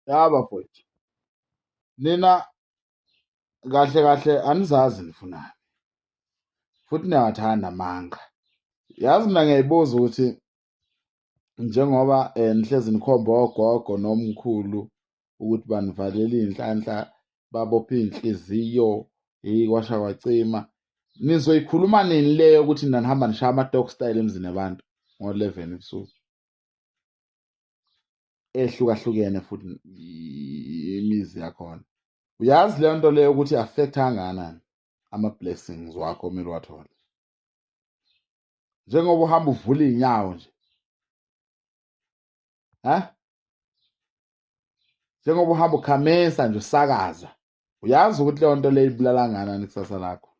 Ya bafowethu, nina kahle kahle anizazi nifunani futhi niyawathanda amanga. Yazi mina ngiyayibuza ukuthi njengoba nihlezi nikhomba ogogo nomkhulu ukuthi banivalela iy'nhlanhla, babophe iy'nhliziyo, kwasha kwacima, nizoyikhuluma nini le yokuthi nina nihamba nishaya ama-dog style emzini yabantu ngo-11 ebusuku ehlukahlukene futhi imizi yakhona? Uyazi leyo nto leyo ukuthi i-affect kangakanani ama-blessings wakho omele uwathole, njengoba uhamba uvula iy'nyawo nje, njengoba uhamba ukhamisa nje usakaza. Uyazi ukuthi leyo nto leyo ibulala kangakanani ikusasa lakho?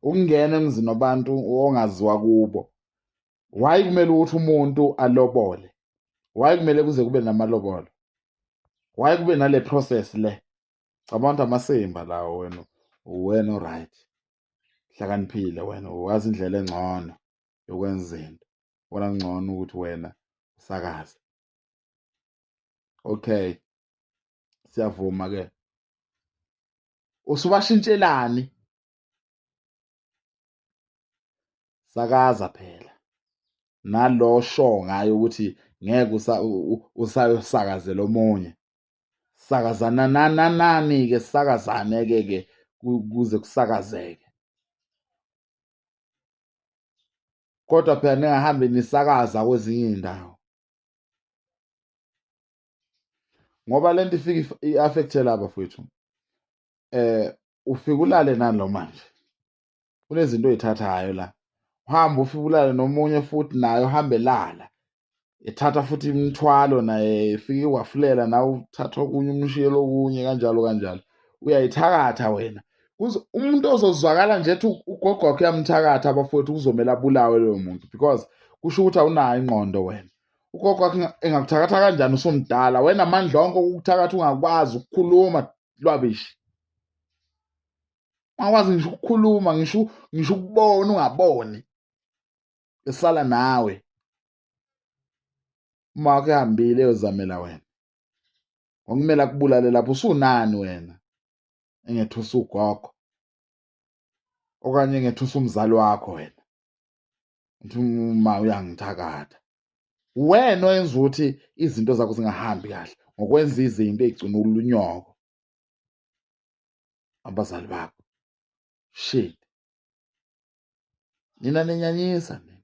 Ukungena emzini wabantu ongaziwa kubo, why kumele ukuthi umuntu alobole? Why kumele kuze kube namalobolo? Why kube nale process le? Cabanga ukuthi amasimba lawo. Wena o-right, hlakaniphile wena, wazi indlela engcono yokwenza izinto, ubona ngcono ukuthi wena usakaze. Okay, siyavuma-ke. Usubashintshelani? Sakaza phela, nalo osho ngayo ukuthi ngeke usayosakazela omunye. Sakazana nani-ke, sakazane-ke kuze kusakazeke. Kodwa phela ningahambe nisakaza kwezinye iy'ndawo, ngoba le nto ifike i-affect-e laba bafowethu. Ufike ulale nalo manje, kunezinto oy'thathayo la, uhambe ufike ulale nomunye futhi naye uhambe elala, ethatha futhi imithwalo naye efike wafulela, nawe uthatha okunye umshiyele okunye, kanjalo kanjalo. Uyayithakatha wena. Umuntu ozozwakala nje ethi ugogo wakho uyamthakatha bafowethu, kuzomele abulawe loyo muntu, because kusho ukuthi awunayo ingqondo wena. Ugogo wakho engakuthakatha kanjani usumdala? Wena amandla onke okukuthakatha ungakwazi ukukhuluma lwabishi. Ungakwazi ngisho ukukhuluma, ngisho ukubona ungaboni, esala nawe. Uma wakho ehambile eyozamela wena, kwakumele akubulale lapho. Usunani wena engethusa ugogo okanye engethusa umzali wakho wena? Uthi uma uyangithakatha, wena oyenza ukuthi izinto zakho zingahambi kahle ngokwenza izinto ey'gcina ulunyoko abazali bakho. Shit, nina ninyanyisa nina.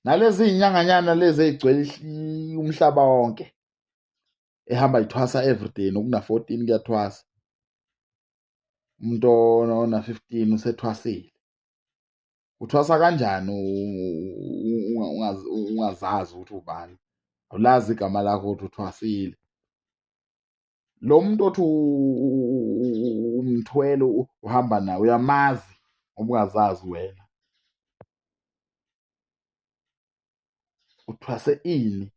Nalezi iy'nyanganyana lezi ey'gcwele umhlaba wonke, ehamba ithwasa everyday, nokuna-14 kuyathwasa. Umuntu ona-15 usethwasile. Uthwasa kanjani ungazazi ukuthi ubani? Awulazi igama lakho ukuthi uthwasile. Lo muntu othi umthwele uhamba nawe, uyamazi ngoba ungazazi wena? Uthwase ini?